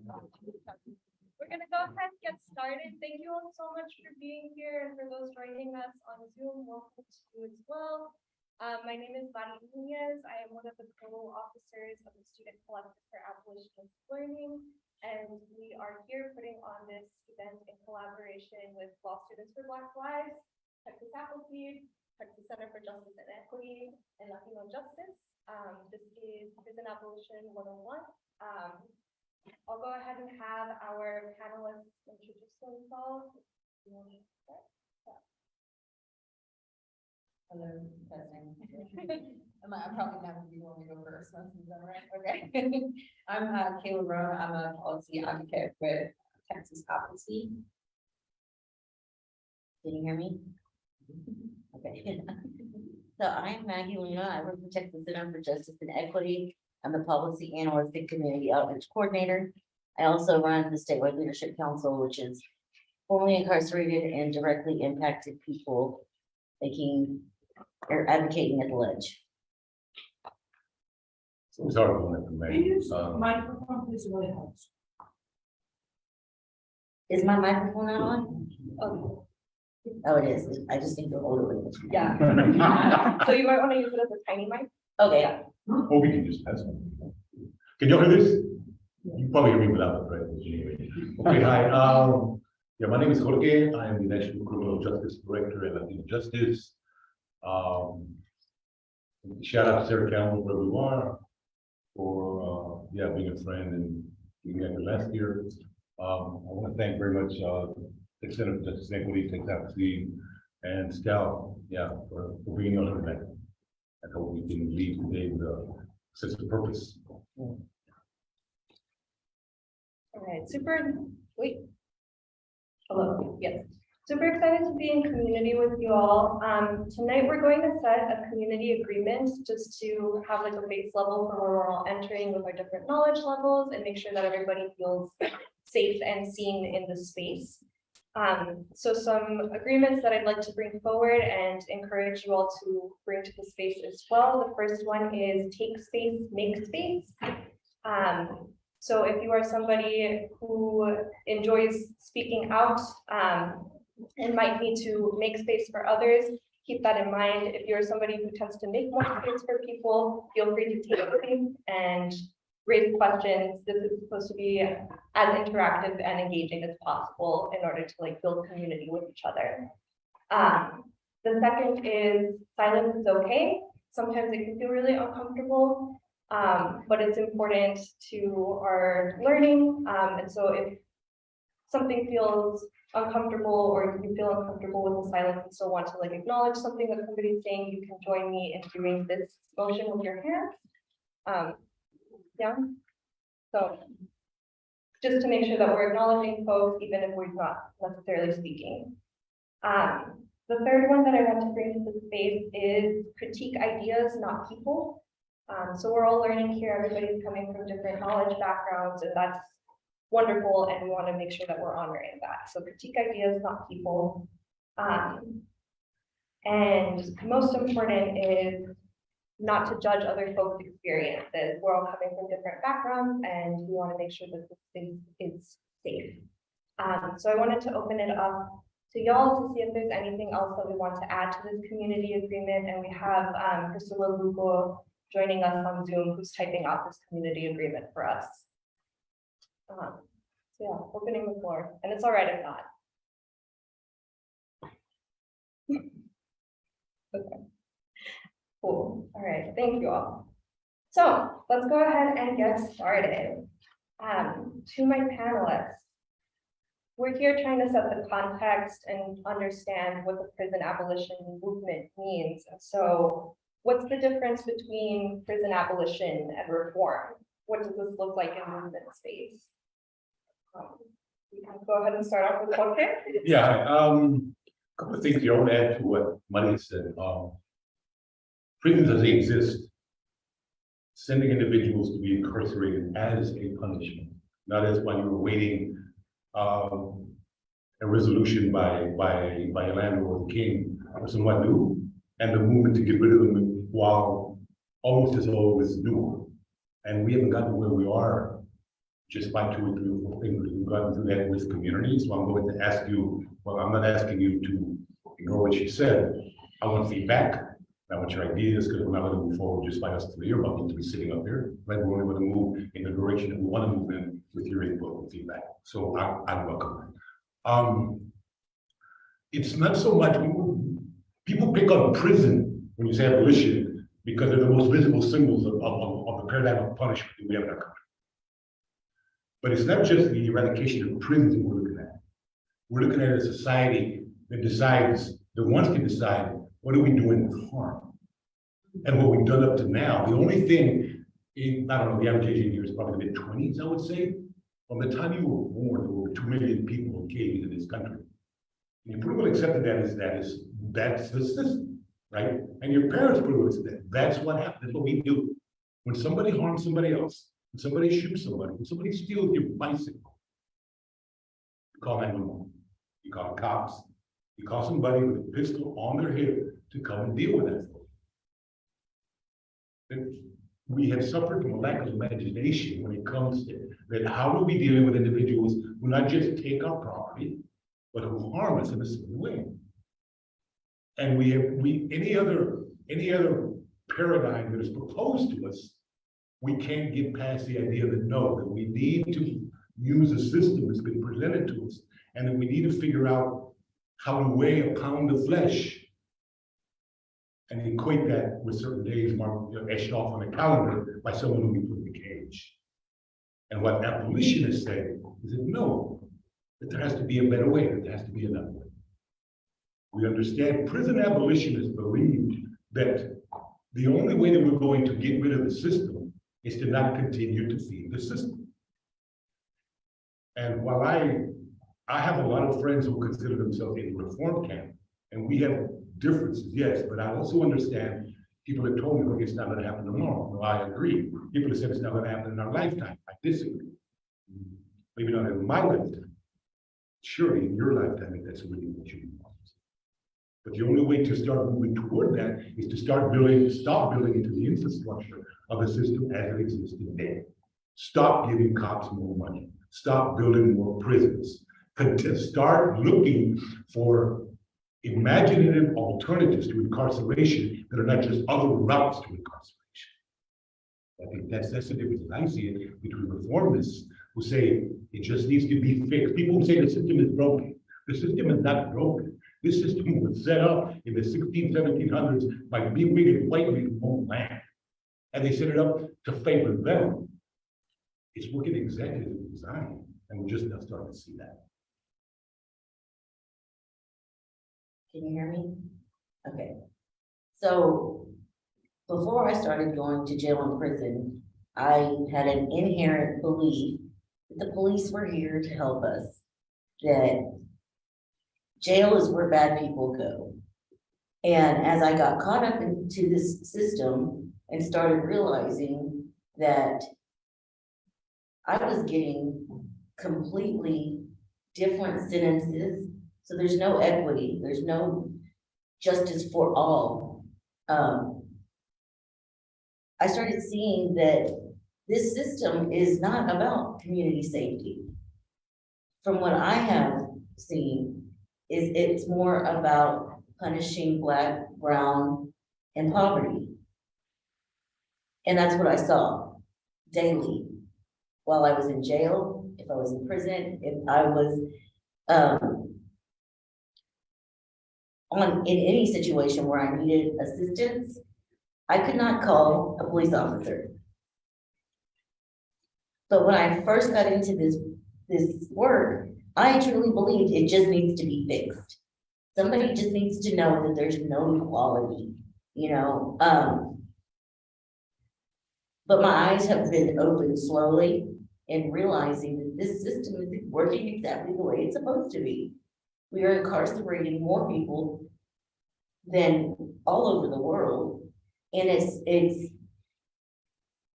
We're going to go ahead and get started. Thank you all so much for being here, and for those joining us on Zoom, welcome to you as well. My name is Maggie. I am one of the co-officers of the Student Collective for Abolitionist Learning, and we are here putting on this event in collaboration with Law Students for Black Lives, Texas Appleseed, Texas Center for Justice and Equity, and LatinoJustice. This is Prison Abolition 101. I'll go ahead and have our panelists introduce themselves. Hello, testing. I'm probably not going to be one to go first. Is that right? Okay. I'm Kayla Roan. I'm a policy advocate with Texas Appleseed. Can you hear me? Okay. So I'm Maggie. I work for Texas Center for Justice and Equity. I'm the policy analyst and community outreach coordinator. I also run the statewide leadership council, which is formerly incarcerated and directly impacted people making or advocating at the ledge. So sorry for that, Maggie. Microphone, please, really helps. Is my microphone not on? Oh, it is. I just need to hold it with it. Yeah. So you might want to use it as a tiny mic. Okay. Or we can just pass one. Can you hear this? You probably hear me without the breakfast anyway. Okay, hi. Yeah, my name is Jorge. I am the National Criminal Justice Director at LatinoJustice. Shout out to Sarah Campbell, where we are, for being a friend and being here last year. I want to thank very much the Center for Justice and Equity, Texas Appleseed, and Scout, for bringing us to that. I hope we can leave today with a sense of purpose. All right, super. Wait. Hello. Yes. Super excited to be in community with you all. Tonight we're going to set a community agreement just to have like a base level for where we're all entering with our different knowledge levels and make sure that everybody feels safe and seen in the space. So some agreements that I'd like to bring forward and encourage you all to bring to the space as well. The first one is take space, make space. So if you are somebody who enjoys speaking out and might need to make space for others, keep that in mind. If you're somebody who tends to make more space for people, feel free to take space and raise questions. This is supposed to be as interactive and engaging as possible in order to like build community with each other. The second is silence is okay. Sometimes it can feel really uncomfortable, but it's important to our learning. And so if something feels uncomfortable or you feel uncomfortable with the silence and still want to like acknowledge something that somebody's saying, you can join me in doing this motion with your hands. Yeah. So just to make sure that we're acknowledging folks, even if we're not necessarily speaking. The third one that I want to bring to the space is critique ideas, not people. So we're all learning here. Everybody's coming from different knowledge backgrounds, and that's wonderful. And we want to make sure that we're honoring that. So critique ideas, not people. And most important is not to judge other folks' experiences. We're all coming from different backgrounds, and we want to make sure that this space is safe. So I wanted to open it up to y'all to see if there's anything else that we want to add to this community agreement. And we have Priscilla Lugo joining us on Zoom, who's typing out this community agreement for us. So yeah, opening the floor, and it's all right if not. Okay. Cool. All right. Thank you all. So let's go ahead and get started. To my panelists, we're here trying to set the context and understand what the prison abolition movement means. And so what's the difference between prison abolition and reform? What does this look like in movement space? You can go ahead and start off with Jorge. Yeah, a couple of things here I want to add to what Maggie said. Prisons as they exist, sending individuals to be incarcerated as a punishment, not as when you're awaiting a resolution by a landlord or the king or someone new, and the movement to get rid of them while almost as old as new. And we haven't gotten to where we are just by 2 or 3 or 4 things. We've gone through that with communities. So I'm going to ask you, well, I'm not asking you to ignore what she said. I want feedback. I want your ideas, because we're not going to move forward just by us 3 or about to be sitting up here. Right? We're only going to move in the direction that we want to move in with your input and feedback. So I welcome it. It's not so much, people pick on prison when you say abolition, because they're the most visible symbols of the paradigm of punishment that we have in our country. But it's not just the eradication of prisons that we're looking at. We're looking at a society that decides, that wants to decide, what are we doing with harm? And what we've done up to now, the only thing, I don't know, the average age in here is probably the mid-20s, I would say. From the time you were born, there were 2 million people who came into this country. And you pretty well accepted that's the system, right? And your parents pretty well accepted that's what happened, that's what we do. When somebody harms somebody else, when somebody shoots somebody, when somebody steals your bicycle, you call 911, you call the cops, you call somebody with a pistol on their hip to come and deal with that. We have suffered from a lack of imagination when it comes to that. How are we dealing with individuals who not just take our property, but who harm us in a certain way? And any other paradigm that is proposed to us, we can't get past the idea that no, that we need to use a system that's been presented to us, and that we need to figure out how to weigh a pound of flesh and equate that with certain days marked, etched off on the calendar by someone who we put in the cage. And what abolitionists say is that no, that there has to be a better way, that there has to be another way. We understand prison abolitionists believed that the only way that we're going to get rid of the system is to not continue to feed the system. And while I have a lot of friends who consider themselves in the reform camp, and we have differences, yes, but I also understand people have told me, look, it's not going to happen tomorrow. No, I agree. People have said it's not going to happen in our lifetime. I disagree. Maybe not in my lifetime. Surely in your lifetime, if that's really what you want. But the only way to start moving toward that is to stop building into the infrastructure of the system as it exists today. Stop giving cops more money. Stop building more prisons. Start looking for imaginative alternatives to incarceration that are not just other routes to incarceration. I think that's the difference as I see it between reformists who say it just needs to be fixed. People who say the system is broken. The system is not broken. This system was set up in the 1700s by big and white men who own land. And they set it up to favor them. It's working exactly as it was designed, and we're just now starting to see that. Can you hear me? Okay. So before I started going to jail and prison, I had an inherent belief that the police were here to help us, that jail is where bad people go. And as I got caught up into this system and started realizing that I was getting completely different sentences, so there's no equity, there's no justice for all. I started seeing that this system is not about community safety. From what I have seen, it's more about punishing Black, brown, and poverty. And that's what I saw daily while I was in jail, if I was in prison, if I was in any situation where I needed assistance, I could not call a police officer. But when I first got into this work, I truly believed it just needs to be fixed. Somebody just needs to know that there's no equality, you know. But my eyes have been opened slowly in realizing that this system is working exactly the way it's supposed to be. We are incarcerating more people than all over the world, and it's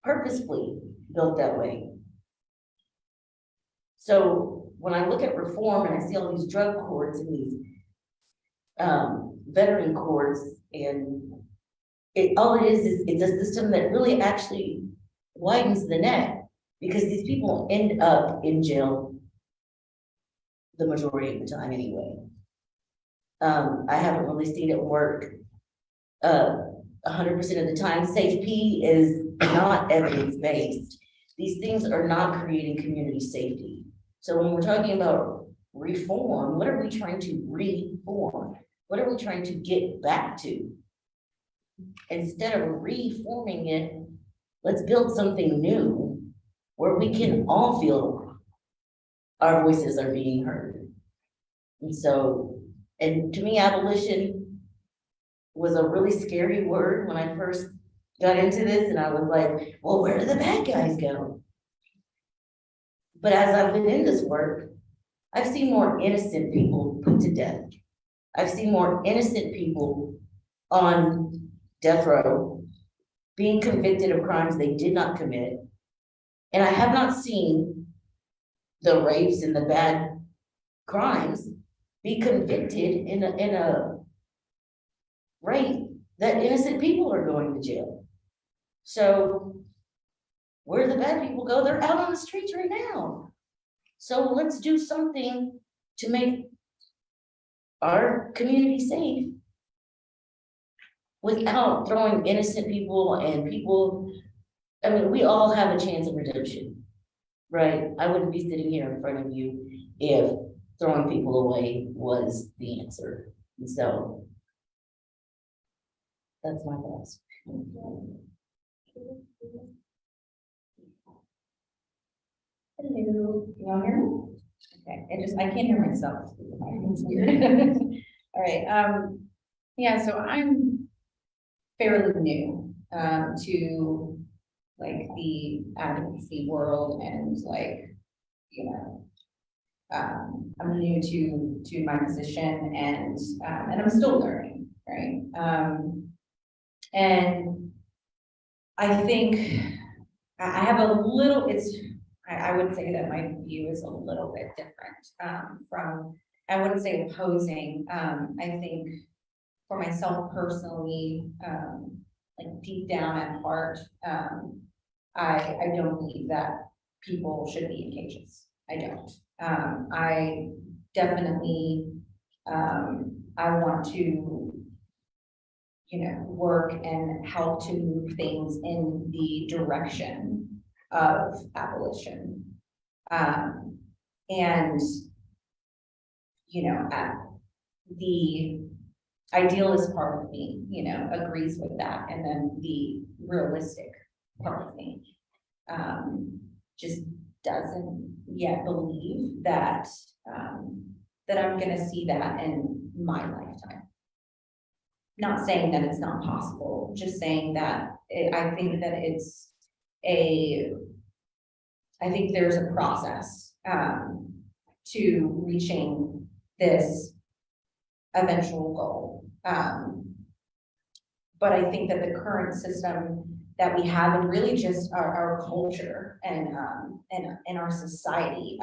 purposefully built that way. So when I look at reform and I see all these drug courts and these veteran courts, and all it is it's a system that really actually widens the net Because these people end up in jail the majority of the time anyway. I haven't really seen it work 100% of the time. Safe P is not evidence-based. These things are not creating community safety. So when we're talking about reform, what are we trying to reform? What are we trying to get back to? Instead of reforming it, let's build something new where we can all feel our voices are being heard. And so, and to me, abolition was a really scary word when I first got into this, and I was like, well, where do the bad guys go? But as I've been in this work, I've seen more innocent people put to death. I've seen more innocent people on death row being convicted of crimes they did not commit. And I have not seen the rapes and the bad crimes be convicted in a rate that innocent people are going to jail. So where the bad people go, they're out on the streets right now. So let's do something to make our community safe without throwing innocent people and people. I mean, we all have a chance of redemption, right? I wouldn't be sitting here in front of you if throwing people away was the answer. And so that's my thoughts. Hello, you all hear me? Okay, I can't hear myself. It's weird. All right, yeah, so I'm fairly new, to like the advocacy world and like, you know, I'm new to my position and I'm still learning, right? And I think I have a little, I would say that my view is a little bit different from, I wouldn't say opposing. I think for myself personally, like deep down at heart, I don't believe that people should be in cages. I don't. I definitely, I want to, you know, work and help to move things in the direction of abolition. And, you know, the idealist part of me, you know, agrees with that. And then the realistic part of me just doesn't yet believe that, that I'm gonna see that in my lifetime. Not saying that it's not possible, just saying that I think that I think there's a process to reaching this eventual goal. But I think that the current system that we have and really just our culture and our society,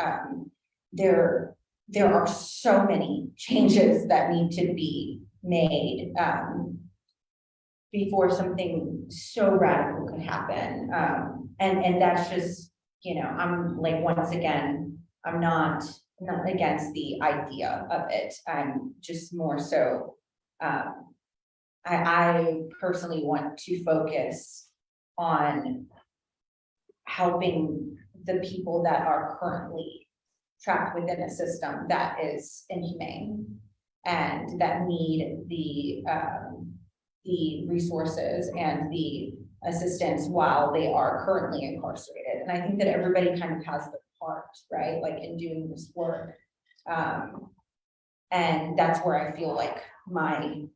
there are so many changes that need to be made before something so radical could happen. And that's just, you know, I'm like, once again, I'm not against the idea of it. I'm just more so, I personally want to focus on helping the people that are currently trapped within a system that is inhumane and that need the resources and the assistance while they are currently incarcerated. And I think that everybody kind of has their part, right? Like in doing this work. And that's where I feel like my,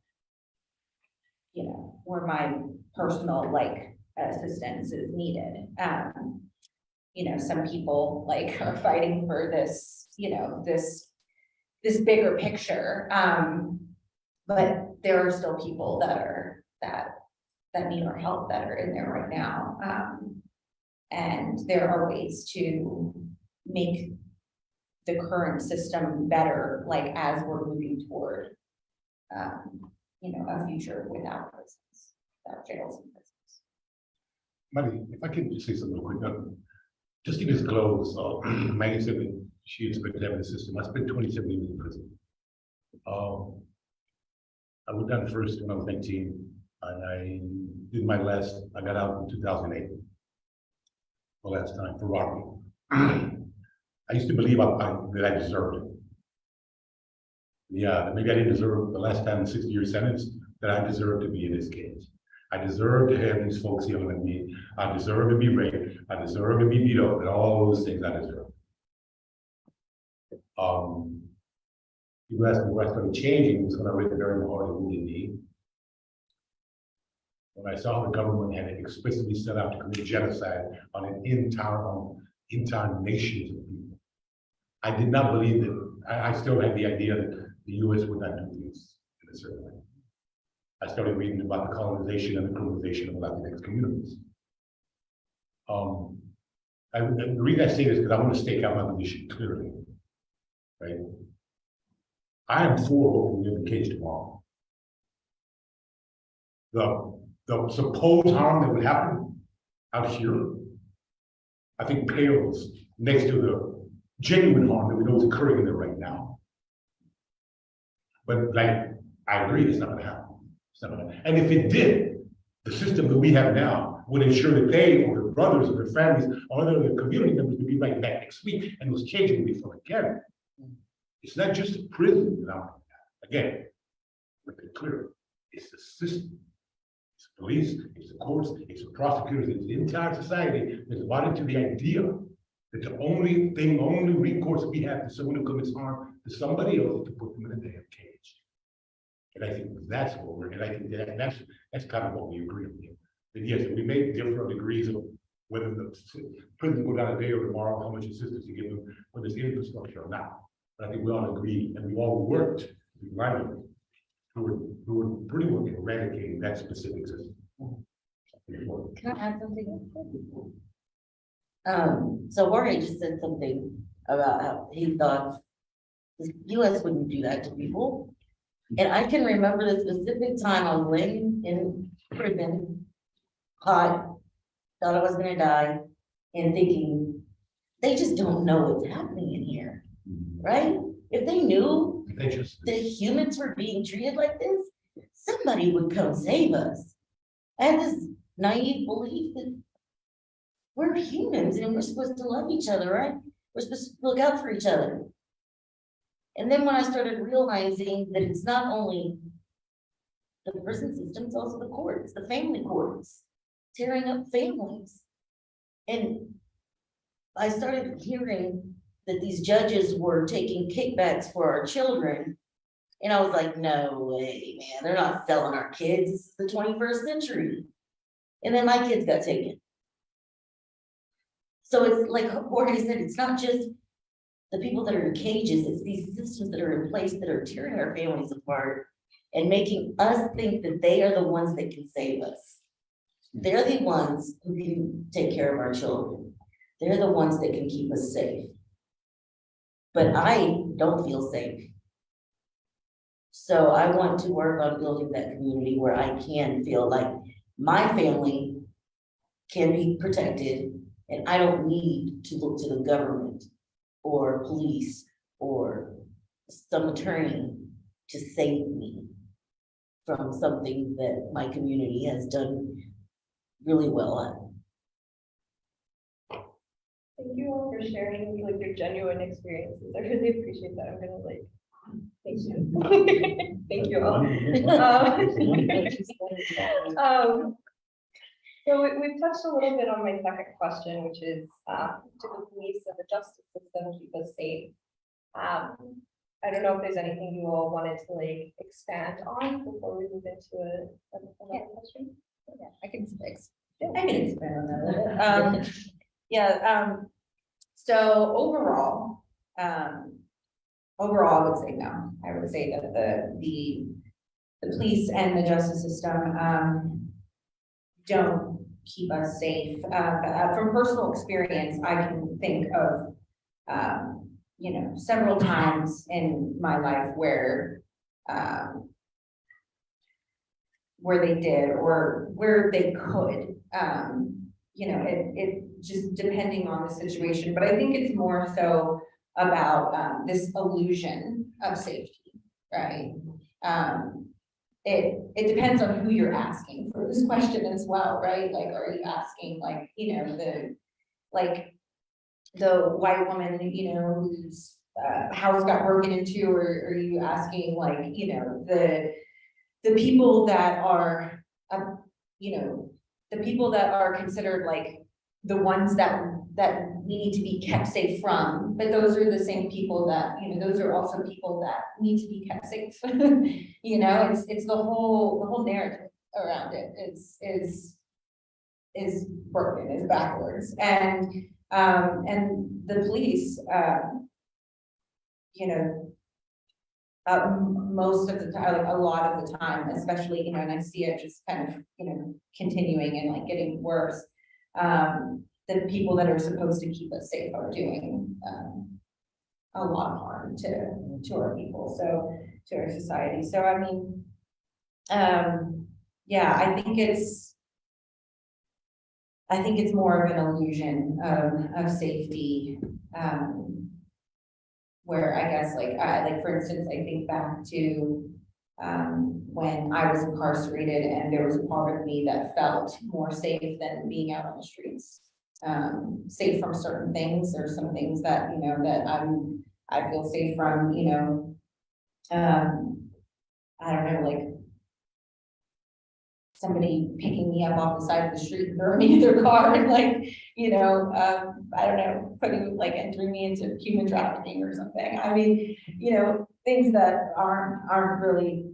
you know, where my personal like assistance is needed. You know, some people like are fighting for this, you know, this bigger picture. But there are still people that need our help that are in there right now. And there are ways to make the current system better, like as we're moving toward, you know, a future without prisons, without jails and prisons. Maggie, if I can just say something real quick. just to disclose, Maggie said that she expected to have the system. I spent 27 years in prison. I was done first when I was 19, and I did my last, I got out in 2008. The last time for robbery. I used to believe that I deserved it. Yeah, maybe I didn't deserve the last time in 60-year sentence that I deserved to be in this cage. I deserve to have these folks yelling at me. I deserve to be raped. I deserve to be beat up, and all those things I deserve. You asked me where I started changing was when I read the very heart of Wounded Knee. When I saw the government had explicitly set out to commit genocide on an entire nations of people. I did not believe that. I still had the idea that the U.S. would not do things in a certain way. I started reading about the colonization and the criminalization of Latinx communities. The reason I say this is because I want to stake out my position clearly, right? I am for opening the cage tomorrow. The supposed harm that would happen out here, I think pales next to the genuine harm that we know is occurring in there right now. But like, I agree, it's not gonna happen. It's not gonna, and if it did, the system that we have now would ensure that they or their brothers or their families or other community members would be right back next week and those cages would be full again. It's not just a prison that I'm, again, make it clear, it's the system. It's the police, it's the courts, it's the prosecutors, it's the entire society that's bought into the idea that the only recourse we have to someone who commits harm to somebody else is to put them in a damn cage. And I think that's what we're, and I think that's kind of what we agree on. That yes, we may differ on degrees of whether the prison go down today or tomorrow, how much assistance to give them, whether it's infrastructure or not. But I think we all agree, and we all worked blindly. Who were pretty much eradicating that specific system. Can I add something? So Jorge just said something about how he thought the US wouldn't do that to people. And I can remember the specific time I was laying in prison, hot, thought I was gonna die, and thinking, they just don't know what's happening in here, right? If they knew that humans were being treated like this, somebody would come save us. I had this naive belief that we're humans and we're supposed to love each other, right? We're supposed to look out for each other. And then when I started realizing that it's not only the prison system, it's also the courts, the family courts, tearing up families. And I started hearing that these judges were taking kickbacks for our children. And I was like, no way, man, they're not selling our kids. This is the 21st century. And then my kids got taken. So it's like Jorge said, it's not just the people that are in cages, it's these systems that are in place that are tearing our families apart and making us think that they are the ones that can save us. They're the ones who can take care of our children. They're the ones that can keep us safe. But I don't feel safe. So I want to work on building that community where I can feel like my family can be protected and I don't need to look to the government or police or some attorney to save me from something that my community has done really well at. Thank you all for sharing like your genuine experiences. I really appreciate that. I'm gonna like, thank you. Thank you all. So we've touched a little bit on my second question, which is do the police and the justice system keep us safe? I don't know if there's anything you all wanted to like expand on before we move into another question. Yeah, I can expand on that. So overall, I would say no. I would say that the police and the justice system don't keep us safe. From personal experience, I can think of several times in my life where they did or where they could it just depending on the situation, but I think it's more so about, this illusion of safety, right? It depends on who you're asking for this question as well, right? Like, are you asking like, the white woman, whose house got broken into, or are you asking like, the people that are, the people that are considered like the ones that we need to be kept safe from, but those are the same people that, those are also people that need to be kept safe. It's the whole narrative around it is broken, is backwards, and the police, most of the time, like a lot of the time, especially, and I see it just kind of, continuing and like getting worse. The people that are supposed to keep us safe are doing, a lot of harm to our people, so to our society. So, I mean, yeah, I think it's more of an illusion of safety, where I guess like for instance, I think back to when I was incarcerated, and there was a part of me that felt more safe than being out on the streets. Safe from certain things, or some things that, that I feel safe from, I don't know, like somebody picking me up off the side of the street and throwing me in their car, and like, I don't know, entering me into human trafficking or something. I mean, things that aren't really,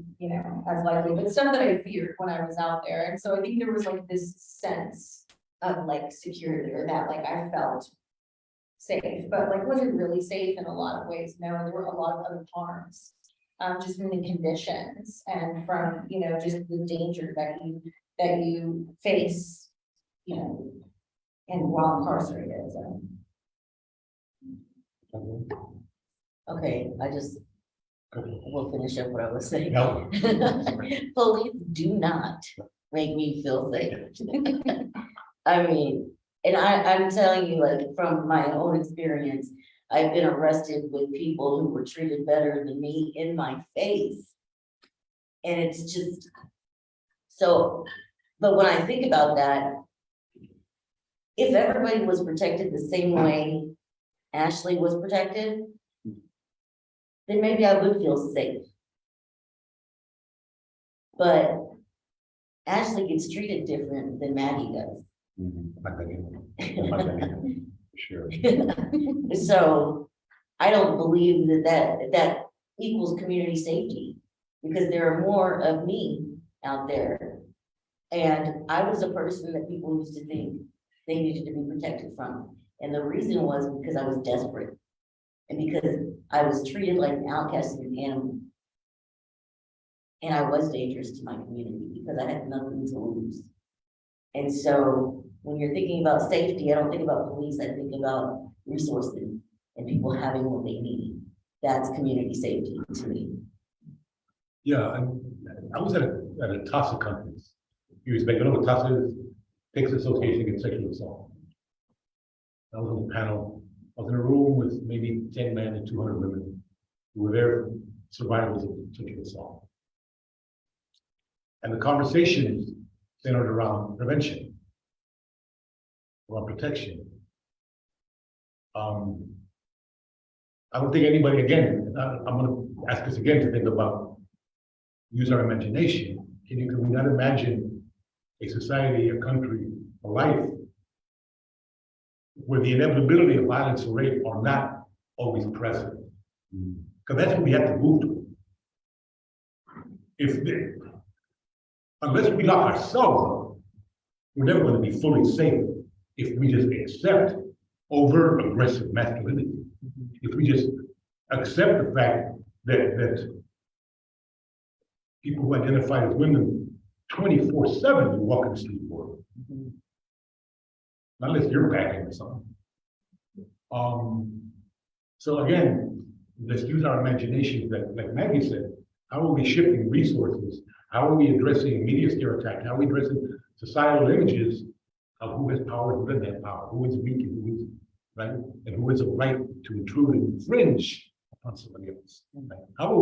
as likely, but stuff that I feared when I was out there. And so I think there was like this sense of like security, or that like I felt safe, but like was it really safe in a lot of ways? No, there were a lot of other harms, just from the conditions and from, just the danger that you face, and while incarcerated. So. Okay, we'll finish up what I was saying. No. Police do not make me feel safe. I mean, and I'm telling you, like, from my own experience, I've been arrested with people who were treated better than me in my face. And it's just, so, but when I think about that, if everybody was protected the same way Ashley was protected, then maybe I would feel safe. But Ashley gets treated different than Maggie does. Sure. So I don't believe that equals community safety, because there are more of me out there. And I was a person that people used to think they needed to be protected from. And the reason was because I was desperate, and because I was treated like an outcast and an animal. And I was dangerous to my community because I had nothing to lose. And so when you're thinking about safety, I don't think about police, I think about resources and people having what they need. That's community safety to me. Yeah, I was at a TASA conference. You know what TASA is? Texas Association Against Sexual Assault. I was on the panel. I was in a room with maybe 10 men and 200 women who were there, survivors of sexual assault. And the conversations centered around prevention, around protection. I don't think anybody, again, I'm going to ask us again to think about, use our imagination. Can we not imagine a society, a country, a life where the inevitability of violence and rape are not always present? Because that's what we have to move to. Unless we lock ourselves up, we're never going to be fully safe if we just accept overt aggressive masculinity. If we just accept the fact that people who identify as women 24/7 walk in the street world. Not unless you're backing or something. So again, let's use our imaginations that, like Maggie said, how are we shifting resources? How are we addressing media stereotypes? How are we addressing societal images of who has power, who doesn't have power, who is weak and who is, right? And who has a right to intrude and infringe upon somebody else. Right? How are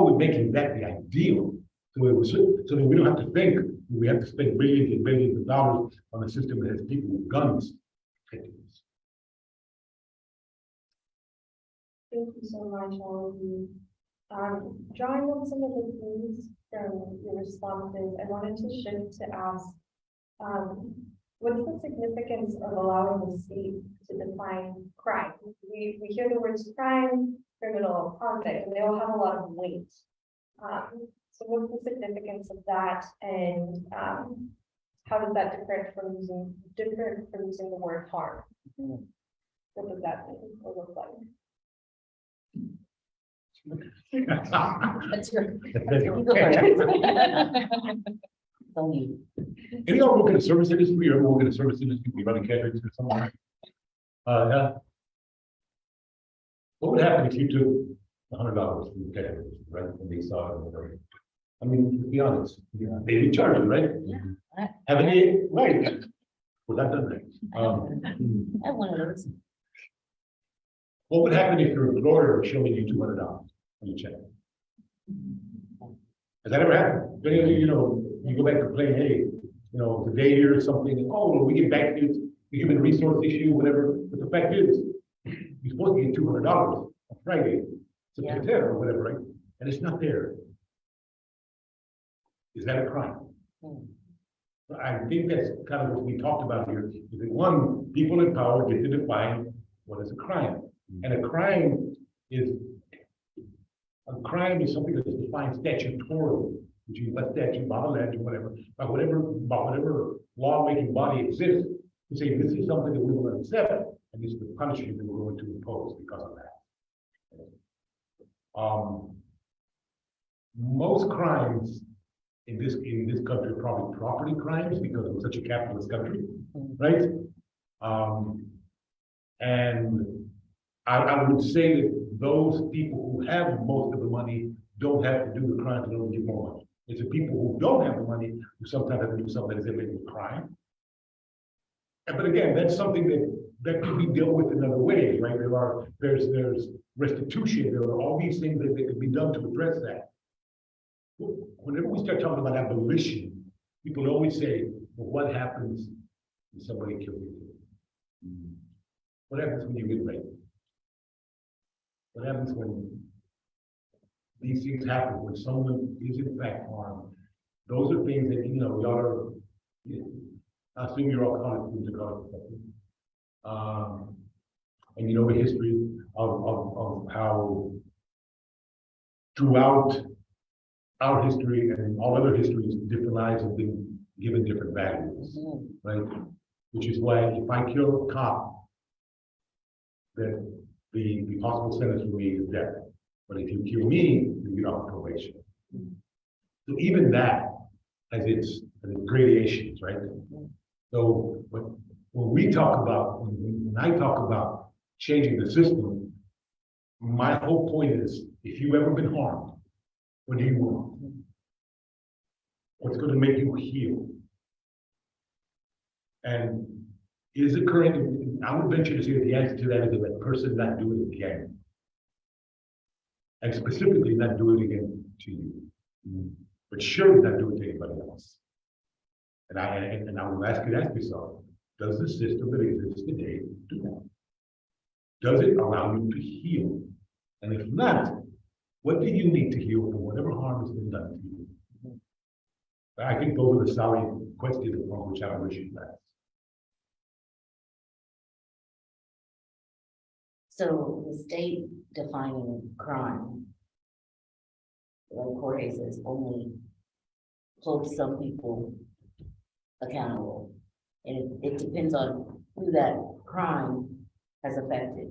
we making that the ideal? So that we don't have to think we have to spend billions and billions of dollars on a system that has people with guns. Thank you so much, all of you. Drawing on some of the themes from your responses, I wanted to shift to ask, what's the significance of allowing the state to define crime? We hear the words crime, criminal, convict, and they all have a lot of weight. So what's the significance of that, and how does that differ from using the word harm? What does that mean or look like? That's your. You go first. Don't you? Any of y'all work in the service industry or ever work in the service industry, be running catering or something? Yeah. What would happen if you took $100 from the catering, right? And they saw it. Whatever. I mean, to be honest, they didn't charge it, right? Yeah. Haven't they? Right. Well, that doesn't make. I have one of those. What would happen if your employer showed you $200 on your check? Has that ever happened? You know, you go back to play, hey, the day here or something, oh, we get back to the human resource issue, whatever. But the fact is, you're supposed to get $200 on Friday, September 10th or whatever, right? And it's not there. Is that a crime? I think that's kind of what we talked about here. Is that one, people in power get to define what is a crime. And a crime is something that is defined statutorily, which is by statute, by legend, whatever, by whatever lawmaking body exists, to say this is something that we will accept, and this is the punishment that we're going to impose because of that. Most crimes in this country are probably property crimes because we're such a capitalist country, right? And I would say that those people who have most of the money don't have to do the crimes in order to get more money. It's the people who don't have the money who sometimes have to do something that is illegal crime. But again, that's something that can be dealt with in other ways, right? There's restitution, there are all these things that can be done to address that. Whenever we start talking about abolition, people always say, well, what happens when somebody kills you? What happens when you get raped? What happens when these things happen, when someone is in fact harmed? Those are things that, y'all are, I assume you're all college students, and you know the history of how throughout our history and all other histories, different lives have been given different values, right? Which is why if I kill a cop, then the possible sentence for me is death. But if you kill me, you get off probation. So even that has its gradations, right? So when we talk about, when I talk about changing the system, my whole point is, if you've ever been harmed, what do you want? What's going to make you heal? And is the current, I would venture to say that the answer to that is that person not do it again. And specifically not do it again to you. But surely not do it to anybody else. And I will ask yourself, does the system that exists today do that? Does it allow you to heal? And if not, what do you need to heal from whatever harm has been done to you? I think those are the solid questions upon which abolition rests. So the state defining crime, like Jorge says, only holds some people accountable. And it depends on who that crime has affected.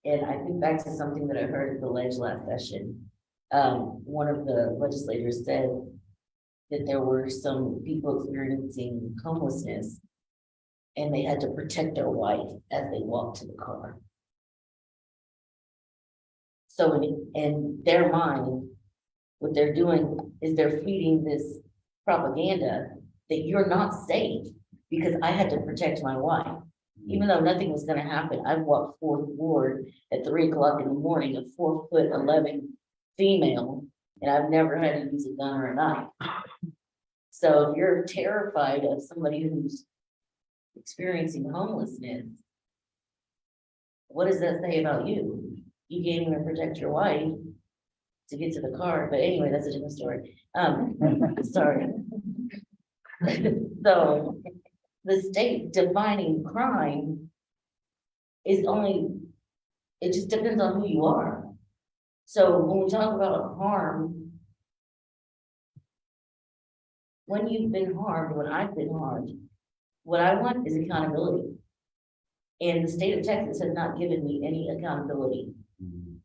And I think back to something that I heard at the ledge last session. One of the legislators said that there were some people experiencing homelessness and they had to protect their wife as they walked to the car. So in their mind, what they're doing is they're feeding this propaganda that you're not safe because I had to protect my wife. Even though nothing was gonna happen, I walked fourth ward at 3 o'clock in the morning, a 4'11" female, and I've never had to use a gun or a knife. So if you're terrified of somebody who's experiencing homelessness, what does that say about you? You can't even protect your wife to get to the car, but anyway, that's a different story. Sorry. So the state defining crime is only, it just depends on who you are. So when we talk about harm, when you've been harmed, when I've been harmed, what I want is accountability. And the state of Texas has not given me any accountability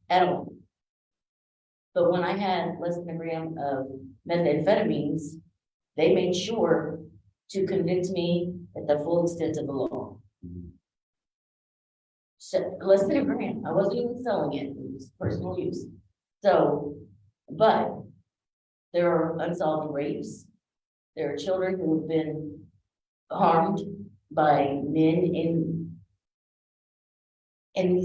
at all. But when I had less than a gram of methamphetamines, they made sure to convict me at the full extent of the law. So less than a gram, I wasn't even selling it, it was personal use. So, but there are unsolved rapes. There are children who have been harmed by men and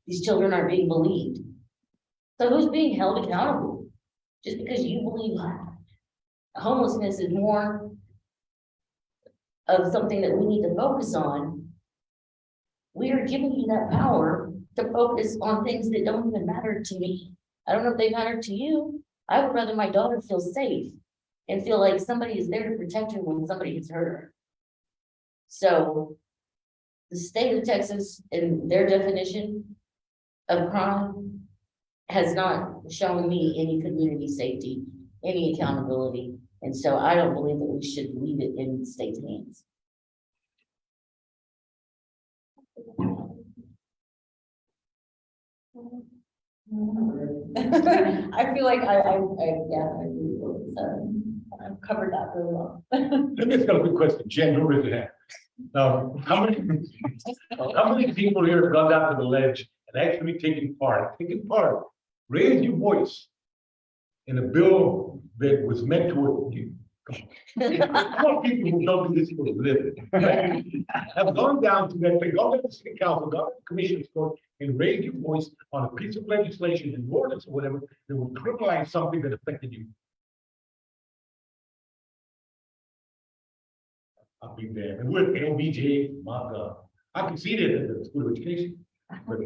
these children are being believed. So who's being held accountable? Just because you believe homelessness is more of something that we need to focus on, we are giving you that power to focus on things that don't even matter to me. I don't know if they matter to you. I would rather my daughter feel safe and feel like somebody is there to protect her when somebody gets hurt her. So the state of Texas, in their definition of crime, has not shown me any community safety, any accountability. And so I don't believe that we should leave it in the state's hands. I feel like I've covered that really well. Let me ask you a quick question. Jen, who raised your hand? How many people here have gone down to the ledge and actually taken part? Raise your voice in a bill that was meant to you. More people who don't do this for a living, right? Have gone down to that, gone to the city council, gone to the commissioner's court, and raised your voice on a piece of legislation, an ordinance or whatever, that will criminalize something that affected you. I'll be there. And with LBJ, my God, I can see that at the School of Education. But,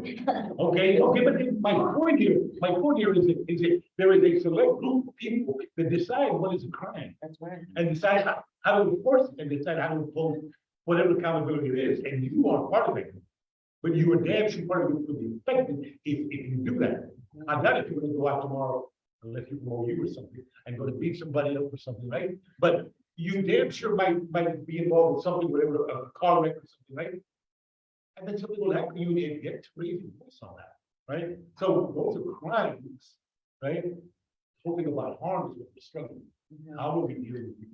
okay, but then my point here is that there is a select group of people that decide what is a crime. That's right. And decide how to enforce it and decide how to impose whatever accountability it is. And you are part of it. But you are damn sure part of it will be affected if you do that. I doubt if you're going to go out tomorrow, unless you know you or something, and go to beat somebody up or something, right? But you damn sure might be involved with something, whatever, a car wreck or something, right? And then something will happen to you and get to raise your voice on that, right? So those are crimes, right? Talking about harm is what we're struggling. How will we deal with you?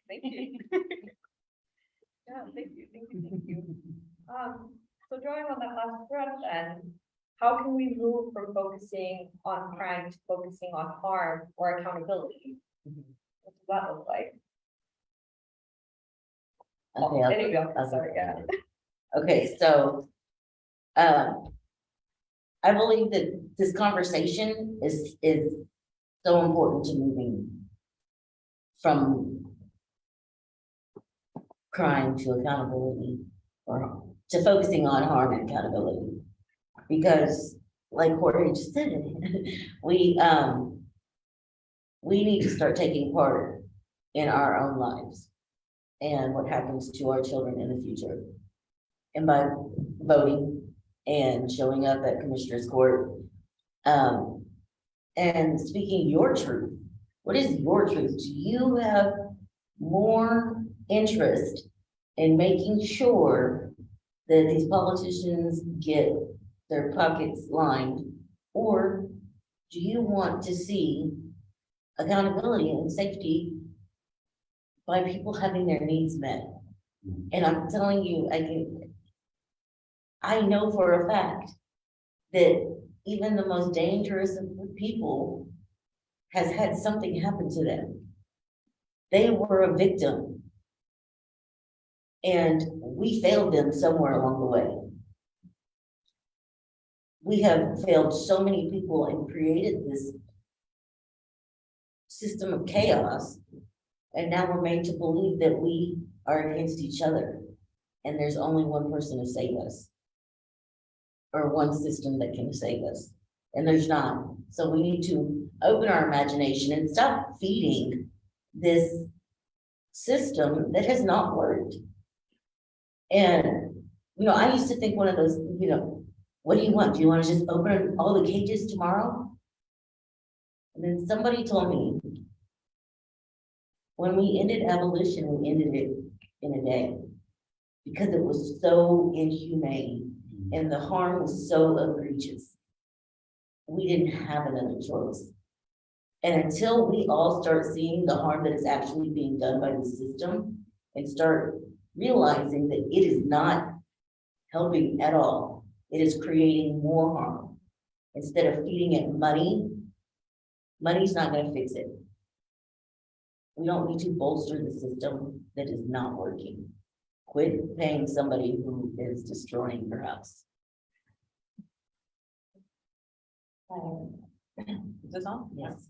Thank you. Yeah, thank you. So drawing on that last thread then, how can we move from focusing on crime to focusing on harm or accountability? What does that look like? Okay, There you go. Sorry, yeah. Okay, so I believe that this conversation is so important to moving from crime to accountability, or to focusing on harm and accountability. Because like Jorge just said, we need to start taking part in our own lives and what happens to our children in the future. And by voting and showing up at Commissioner's Court, and speaking your truth. What is your truth? Do you have more interest in making sure that these politicians get their pockets lined? Or do you want to see accountability and safety by people having their needs met? And I'm telling you, I know for a fact that even the most dangerous of people has had something happen to them. They were a victim. And we failed them somewhere along the way. We have failed so many people and created this system of chaos. And now we're made to believe that we are against each other. And there's only one person to save us. Or one system that can save us. And there's not. So we need to open our imagination and stop feeding this system that has not worked. And, I used to think one of those, what do you want? Do you want to just open all the cages tomorrow? And then somebody told me, when we ended abolition, we ended it in a day. Because it was so inhumane and the harm was so egregious. We didn't have another choice. And until we all start seeing the harm that is actually being done by the system and start realizing that it is not helping at all, it is creating more harm. Instead of feeding it money, money's not going to fix it. We don't need to bolster the system that is not working. Quit paying somebody who is destroying your house. Is this on? Yes.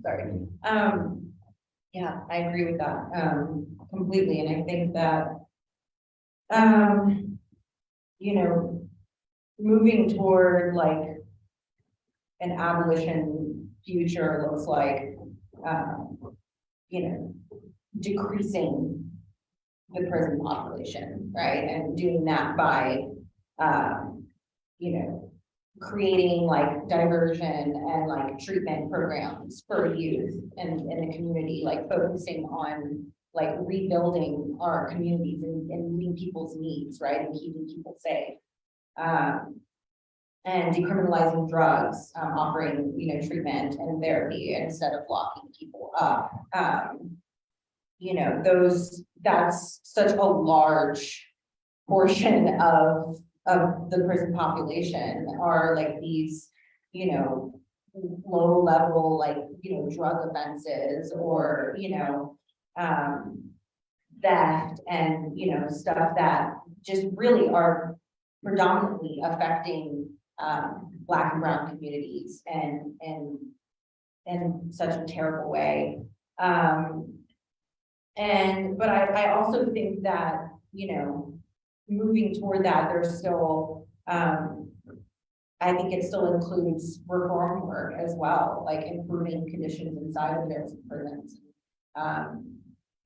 Sorry. Yeah, I agree with that, completely, and I think that, moving toward like an abolition future looks like, decreasing the prison population, right? And doing that by, creating like diversion and like treatment programs for youth and in the community, like focusing on like rebuilding our communities and meeting people's needs, right? And keeping people safe. And decriminalizing drugs, offering, treatment and therapy instead of locking people up. That's such a large portion of the prison population are like these, low level, like, drug offenses or, theft and, stuff that just really are predominantly affecting Black and brown communities and in such a terrible way. But I also think that, moving toward that, there's still, I think it still includes reform work as well, like improving conditions inside of their prisons.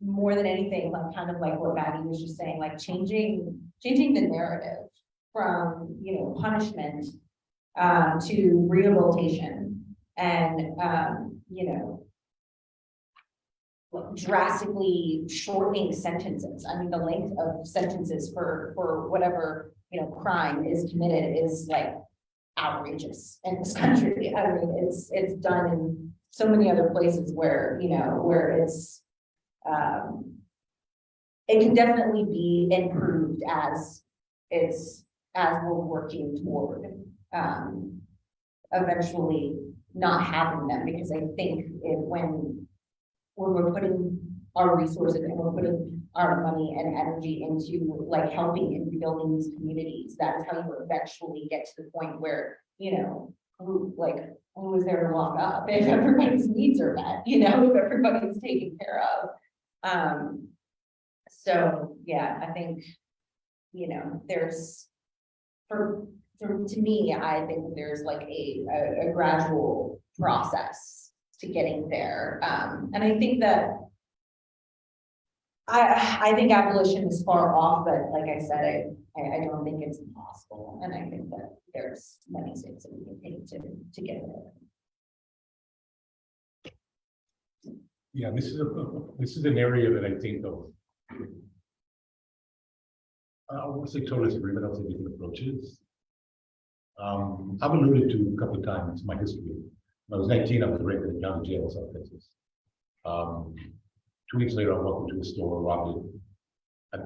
More than anything, like kind of like what Maggie was just saying, like changing the narrative from, punishment to rehabilitation and, drastically shortening sentences. I mean, the length of sentences for whatever, crime is committed is like outrageous in this country. I mean, it's done in so many other places where, where it's, it can definitely be improved as we're working toward, eventually not having them, because I think when we're putting our resources and we're putting our money and energy into like helping and rebuilding these communities, that is how you eventually get to the point where, who is there to lock up if everybody's needs are met, if everybody's taken care of. So yeah, I think, there's to me, I think there's like a gradual process to getting there. And I think that I think abolition is far off, but like I said, I don't think it's impossible. And I think that there's many things that we can take to get there. Yeah, this is an area that I think of. I won't say total disagreement, I'll say different approaches. I've alluded to a couple of times my history. When I was 19, I was raped in the county jail in South Texas. 2 weeks later, I walked into a store, robbed it. I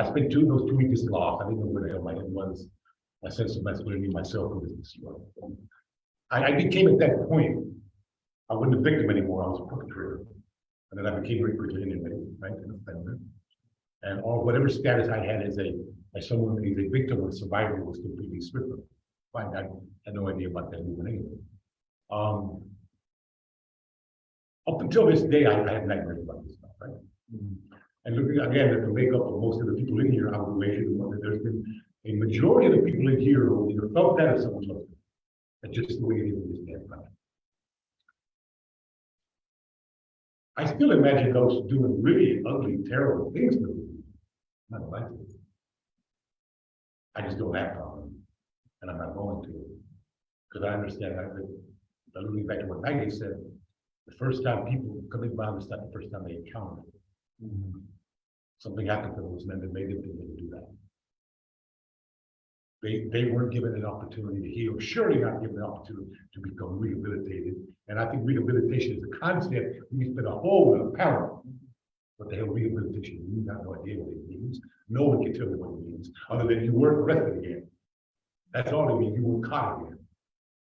spent those 2 weeks lost. I didn't know where the hell my head was. My sense of masculinity, myself was destroyed. I became at that point, I wasn't a victim anymore, I was a perpetrator. And then I became very quickly anyway, right? And or whatever status I had as someone who's a victim or survivor was completely stripped of. Fine, I had no idea about that movement anyway. Up until this day, I had nightmares about this stuff, right? And looking again at the makeup of most of the people in here, I would relate to the one that there's been a majority of the people in here who either felt that or someone else. That's just the way it is in this day. I still imagine those doing really ugly, terrible things to me. Not like it. I just don't act on them, and I'm not going to, because I understand that. Looking back to what Maggie said, the first time people commit violence, not the first time they encounter it. Something happened to those men that made them think they could do that. They weren't given an opportunity to heal, surely not given an opportunity to become rehabilitated. And I think rehabilitation is a concept we spend a whole lot of power. What the hell rehabilitation means? I have no idea what it means. No one can tell me what it means, other than you weren't arrested again. That's all it means. You were caught again.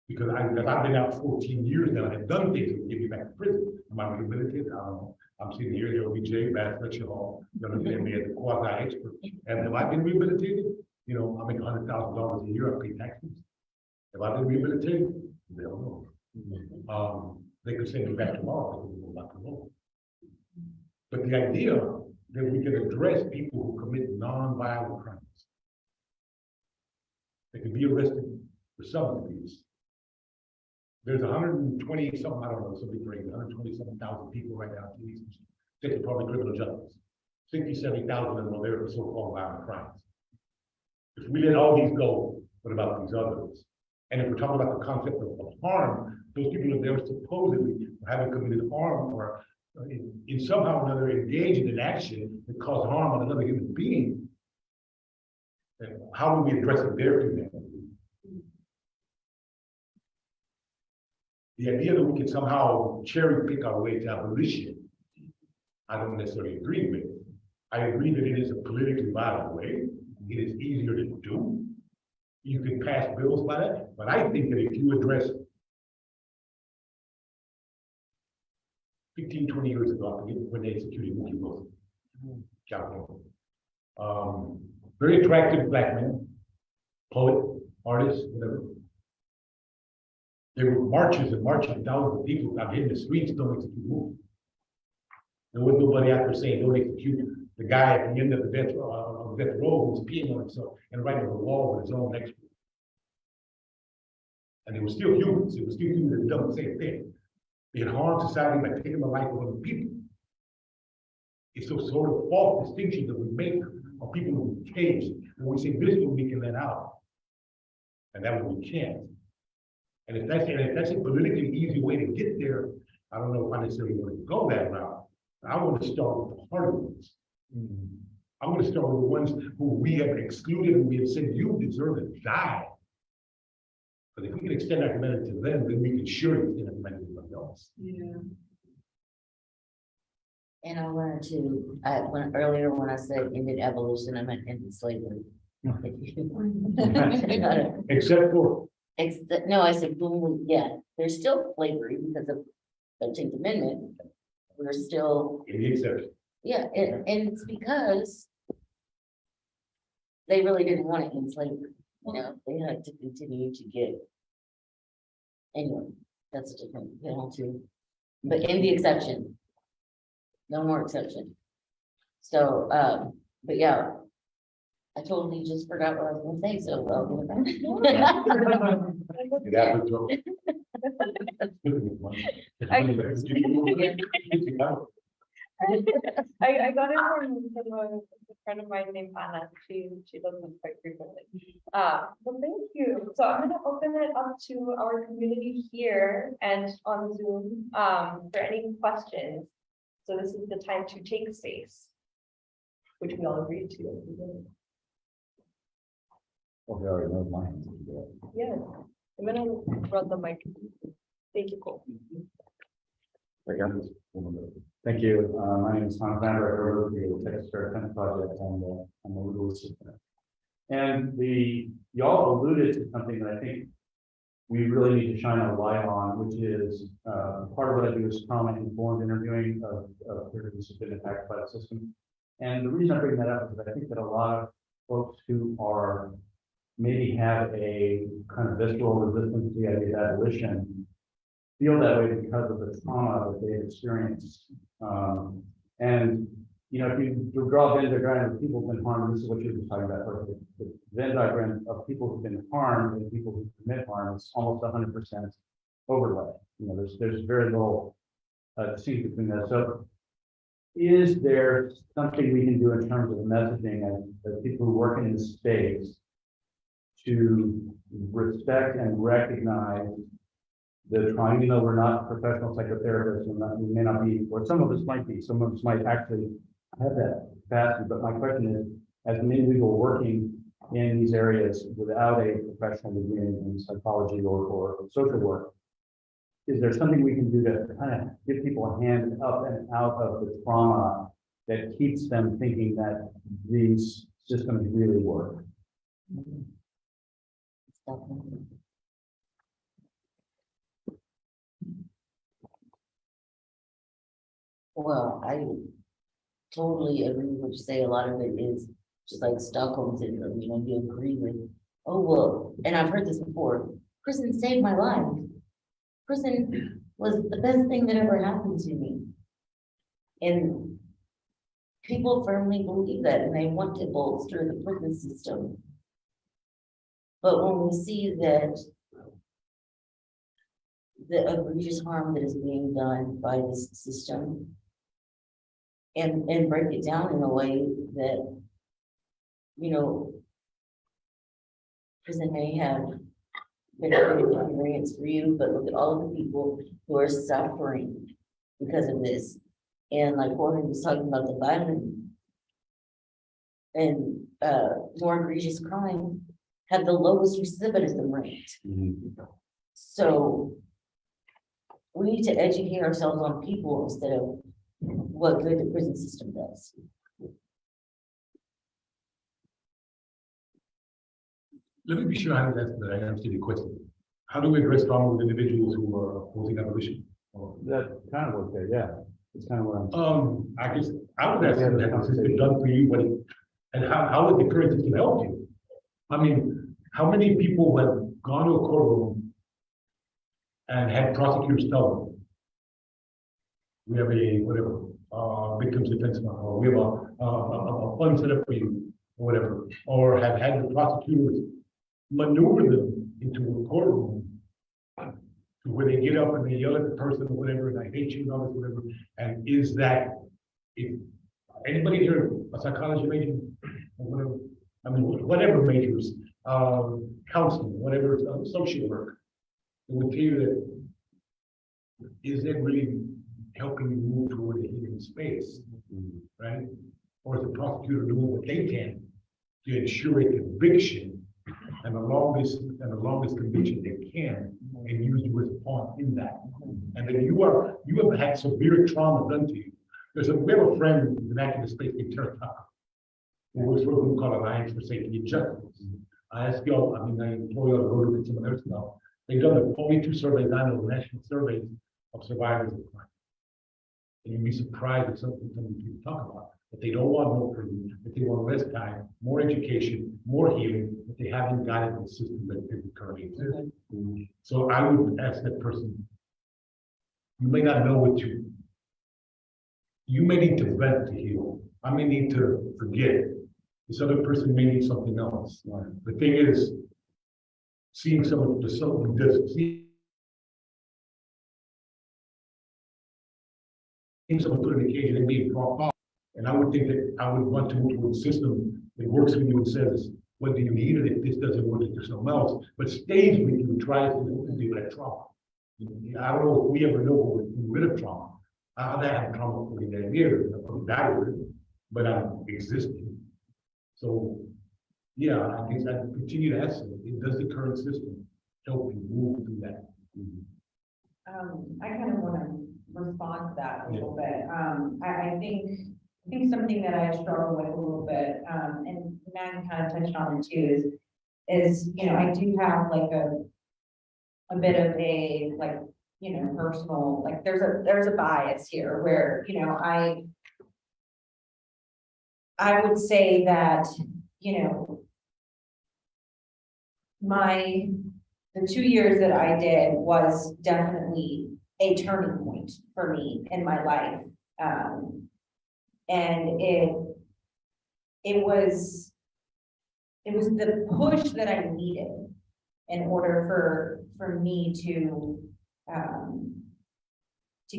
Because I've been out 14 years now and have done things that get me back to prison. Am I rehabilitated? I don't know. I'm sitting here at OBJ, Bass Lecture Hall, you understand me as a quasi-expert. And have I been rehabilitated? You know, I make $100,000 a year, I pay taxes. Have I been rehabilitated? They don't know. They could send me back tomorrow, they could go back tomorrow. But the idea that we can address people who commit non-violent crimes, they can be arrested for substance abuse. There's 120 something, I don't know, something crazy, 120 something thousand people right now in the Department of Criminal Justice. 60,000, 70,000 of them are there for so-called violent crimes. If we let all these go, what about these others? And if we're talking about the concept of harm, those people that they're supposedly having committed harm or in somehow or another engaged in an action that caused harm on another human being, then how do we address their humanity? The idea that we can somehow cherry pick our way to abolition, I don't necessarily agree with. I agree that it is a politically violent way. It is easier to do. You can pass bills by that, but I think that if you address 15, 20 years ago, I forget when they executed Mookie Wilson, California. Very attractive black man, poet, artist, whatever. There were marches and marching, thousands of people out in the streets, don't execute Mookie. There was nobody out there saying, don't execute the guy at the end of the death row who was peeing on himself and writing on the wall with his own next to him. And they were still humans. It was still humans that done the same thing. They had harmed society by taking the life of other people. It's those sort of false distinctions that we make of people who cage. And we say this one we can let out, and that one we can't. And if that's a politically easy way to get there, I don't know if I necessarily want to go that route. I want to start with the harder ones. I want to start with the ones who we have excluded and we have said you deserve to die. But if we can extend our humanity to them, then we can surely extend our humanity to everybody else. Yeah. And I wanted to, earlier when I said ended abolition, I meant ended slavery. Except for No, I said, yeah, there's still slavery because of the 13th Amendment. We're still, in the exception. yeah, and it's because they really didn't want to end slavery. You know, they had to continue to get. Anyway, that's a different panel too. But in the exception, no more exception. So, but yeah, I totally just forgot what I was gonna say, so I'll do it back. Yeah, that's true. I got it from a friend of mine named Anna. She does this quite frequently. Well, thank you. So I'm gonna open it up to our community here and on Zoom for any questions. So this is the time to take space, which we all agreed to. at the beginning. Okay, all right, no, mine. Yeah, I'm gonna run the mic. Thank you, Cole. Thank you. My name is Tom Vander. I work with the Texas Fair Defense Project on the legal assistant. And y'all alluded to something that I think we really need to shine a light on, which is, part of what I do is trauma-informed interviewing of persons who've been impacted by the system. And the reason I bring that up is that I think that a lot of folks who are maybe have a kind of visceral resistance to the idea of abolition feel that way because of the trauma that they've experienced. And, you know, if you draw a Venn diagram of people who've been harmed, this is what you were talking about, or the Venn diagram of people who've been harmed and people who commit harm is almost 100% overlay. You know, there's very little distinction between that. So is there something we can do in terms of the messaging as people who work in this space to respect and recognize the trauma? Even though we're not professional psychotherapists, we may not be, or some of us might be, some of us might actually have that capacity. But my question is, as an individual working in these areas without a professional degree in psychology or social work, is there something we can do to kind of give people a hand up and out of the trauma that keeps them thinking that these systems really work? Well, I totally agree with what you say. A lot of it is just like Stockholm syndrome, you know, you agree with, oh, well, and I've heard this before, prison saved my life. Prison was the best thing that ever happened to me. And people firmly believe that, and they want to bolster the prison system. But when we see that the egregious harm that is being done by this system, and break it down in a way that, you know, prison may have been a great experience for you, but look at all of the people who are suffering because of this. And like Jorge was talking about the violent and more egregious crime had the lowest recidivism rate. So we need to educate ourselves on people instead of what good the prison system does. Let me be sure I understand the question. How do we address trauma with individuals who are opposing abolition? That's kind of what they, yeah, it's kind of what I'm. I guess I would ask them that this has been done for you, and how would the current system help you? I mean, how many people have gone to a courtroom and had prosecutors tell them, we have a victims defense fund, or we have a fund set up for you, or whatever, or have had the prosecutors maneuver them into a courtroom to where they get up and they yell at the person or whatever, and I hate you and all this, whatever. And is that, if anybody here a psychology major or whatever, I mean, whatever majors, counseling, whatever, social work, it would tell you that, is it really helping you move toward a healing space, right? Or is the prosecutor doing what they can to ensure a conviction and the longest conviction they can, and use you as a pawn in that? And then you have had severe trauma done to you. We have a friend in the activist space named Tara Tucker, who works for a group called Alliance for Safety and Justice. I ask y'all, I mean, I implore y'all to go look at some of their stuff. They've done the only 2 surveys I know, national surveys of survivors of crime. And you'd be surprised at something people talk about, that they don't want more prison, that they want less time, more education, more healing, that they haven't gotten the system that currently exists. So I would ask that person, you may not know what you may need to vent to heal. I may need to forget. This other person may need something else. The thing is, seeing someone put in a cage and being dropped off. And I would think that I would want to move to a system that works with you and says, what do you need? And if this doesn't work, do something else, but stays with you and tries to deal with that trauma. I don't know if we ever know what we rid of trauma. I've had trauma for 49 years, I'm probably died with it, but I'm existing. So yeah, I guess I continue to ask them, does the current system help you move through that? I kind of want to respond to that a little bit. I think something that I struggle with a little bit, and Maggie kind of touched on it too, is, you know, I do have like a bit of a, like, you know, personal, like, there's a bias here where, you know, I would say that, you know, the 2 years that I did was definitely a turning point for me in my life. And it was the push that I needed in order for me to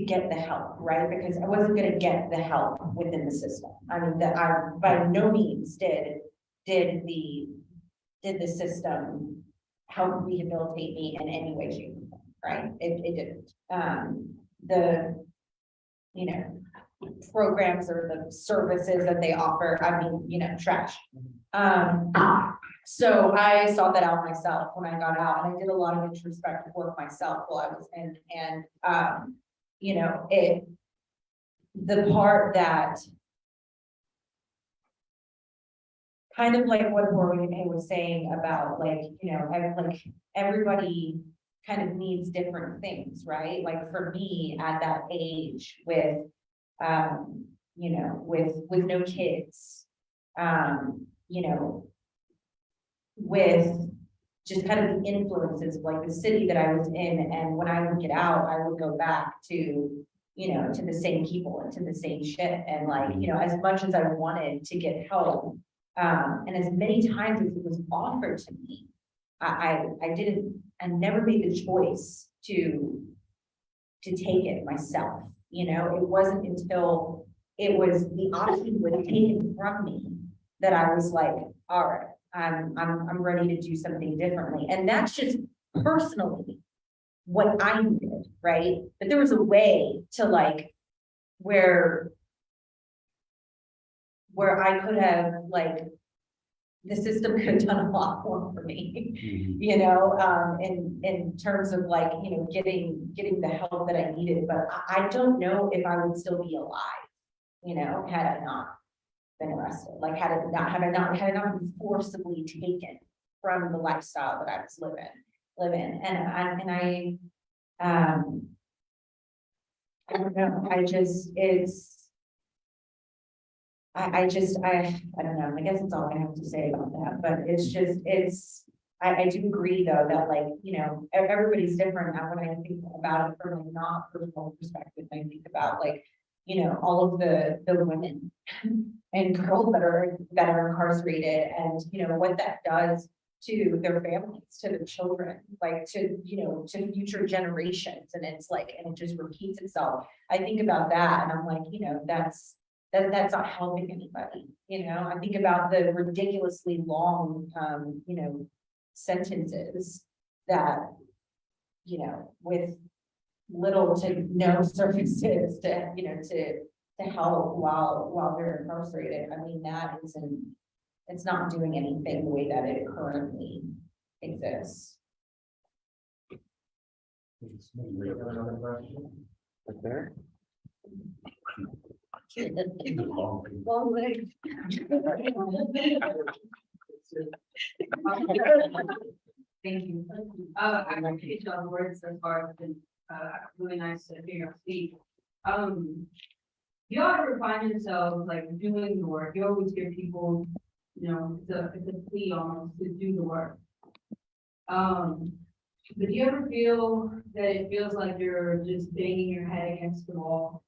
get the help, right? Because I wasn't gonna get the help within the system. I mean, that I by no means did the system help rehabilitate me in any way, shape, or form, right? It didn't. The, you know, programs or the services that they offer, I mean, you know, trash. So I saw that out myself when I got out, and I did a lot of introspective work myself while I was in, and you know, the part that kind of like what Morgan was saying about, like, you know, like everybody kind of needs different things, right? Like for me at that age with, you know, with no kids, you know, with just kind of the influences of like the city that I was in. And when I would get out, I would go back to, you know, to the same people and to the same shit. And like, you know, as much as I wanted to get help, and as many times as it was offered to me, I never made the choice to take it myself. You know, it wasn't until it was the option was taken from me that I was like, all right, I'm ready to do something differently. And that's just personally what I needed, right? But there was a way to like where I could have, like, the system could have done a lot more for me, you know, in terms of like, you know, getting the help that I needed. But I don't know if I would still be alive, you know, had I not been arrested, like had I not been forcibly taken from the lifestyle that I was living. And I don't know, I don't know, I guess that's all I have to say about that, but I do agree though, that like, you know, everybody's different. Now, when I think about it from a not personal perspective, I think about like, you know, all of the women and girls that are incarcerated, and you know, what that does to their families, to their children, like to, you know, to future generations. And it's like, and it just repeats itself. I think about that and I'm like, you know, that's not helping anybody. You know, I think about the ridiculously long, you know, sentences that, you know, with little to no services to, you know, to help while they're incarcerated. I mean, it's not doing anything the way that it currently exists. Another question? Right there. Long legs. Thank you. I appreciate y'all's words so far. It's been really nice to hear y'all speak. Y'all ever find yourselves like doing the work? You always hear people, you know, it's a plea almost to do the work. But do you ever feel that it feels like you're just banging your head against the wall?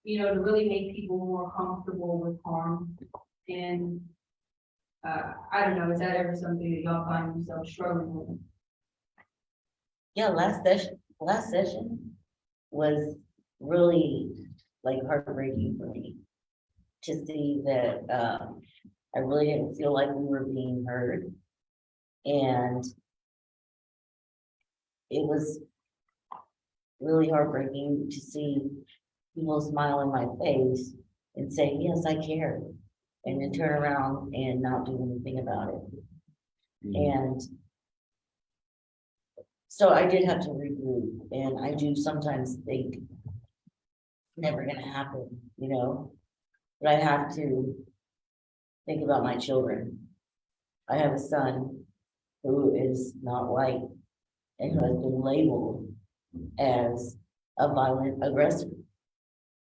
You know, to really make people more comfortable with harm. And I don't know, is that ever something that y'all find yourselves struggling with? Yeah, last session was really like heartbreaking for me to see that I really didn't feel like we were being heard. And it was really heartbreaking to see people smile in my face and say, yes, I care, and then turn around and not do anything about it. And so I did have to regroup, and I do sometimes think never gonna happen, you know, but I have to think about my children. I have a son who is not white, and who has been labeled as a violent aggressor.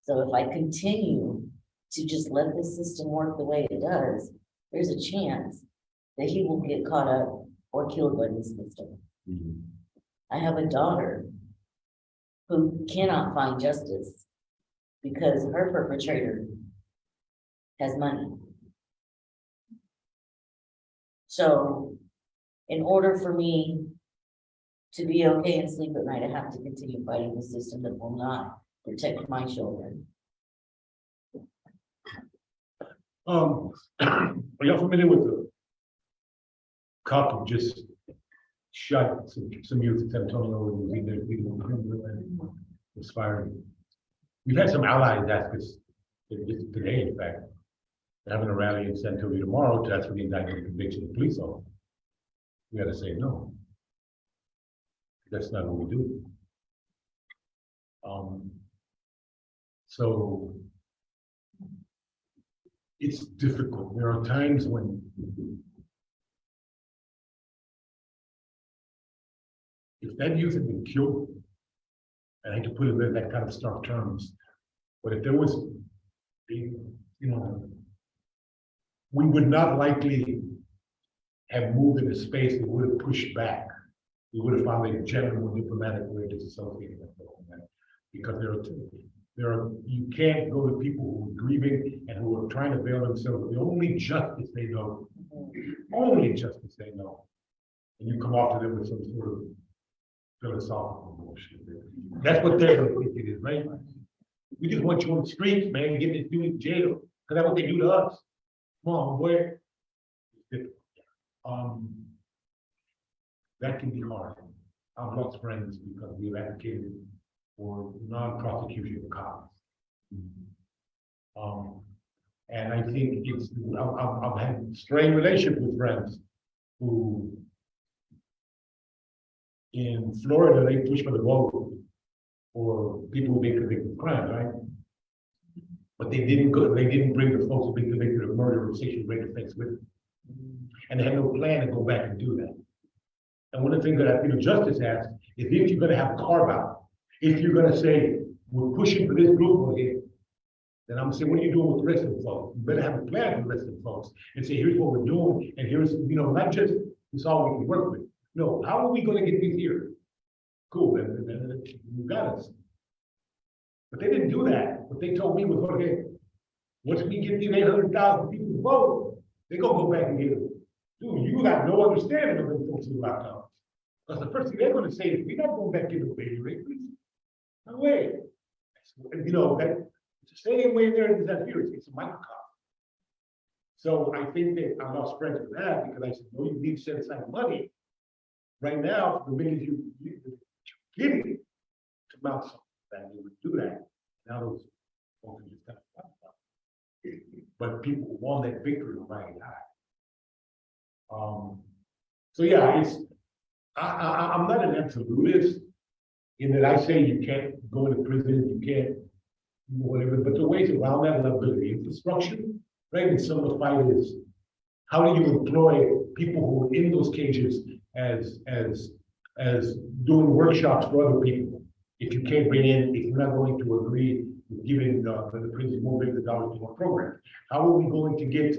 So if I continue to just let the system work the way it does, there's a chance that he will get caught up or killed by the system. I have a daughter who cannot find justice because her perpetrator has money. So in order for me to be okay and sleep at night, I have to continue fighting the system that will not protect my children. Are y'all familiar with the cop who just shot some youth in San Antonio and was either and inspiring? We've had some allies ask us just today, in fact, they're having a rally in San Antonio tomorrow to ask for the indictment and conviction of police officer. We gotta say no. That's not what we do. So it's difficult. There are times when if that youth had been killed, and I hate to put it in that kind of stark terms, but if there was, we would not likely have moved in a space that would have pushed back. We would have found a general diplomatic way to disassociate that, because you can't go to people who are grieving and who are trying to veil themselves with the only justice they know, and you come off to them with some sort of philosophical bullshit. That's what they're gonna think it is, right? We just want you on the streets, man, get this dude in jail, because that's what they do to us. Come on, boy. That can be hard. I've lost friends because we've advocated for non-prosecution of cops. And I think I've had strained relationships with friends who in Florida, they push for the vote for people who've been convicted of crime, right? But they didn't bring the folks who've been convicted of murder or sexual rape offense with them. And they had no plan to go back and do that. And one of the things that LatinoJustice asks is if you're gonna have a carve out, if you're gonna say, we're pushing for this group over here, then I'm saying, what are you doing with the rest of the folks? You better have a plan for the rest of the folks and say, here's what we're doing, and here's, not just, it's all we can work with. No, how are we gonna get these here? Cool, then you got us. But they didn't do that. What they told me was, okay, once we get these 800,000 people to vote, they're gonna go back and get them. Dude, you got no understanding of them folks in the lockdown. Because the first thing they're gonna say is, we're not going back into baby rape. No way. That it's the same way there is that here. It's a microcosm. So I think that I lost friends with that because I said, no, you need to set aside money right now for the minute you give it to mount something that you would do that. Now those folks are just kind of, but people want that victory right high. So yeah, I'm not an absolutist in that I say you can't go into prison, you can't whatever, but there are ways around that level of the infrastructure, right? And some of the fight is how do you employ people who are in those cages as doing workshops for other people? If you can't bring in, if you're not going to agree with giving the prison more $1 billion to a program, how are we going to get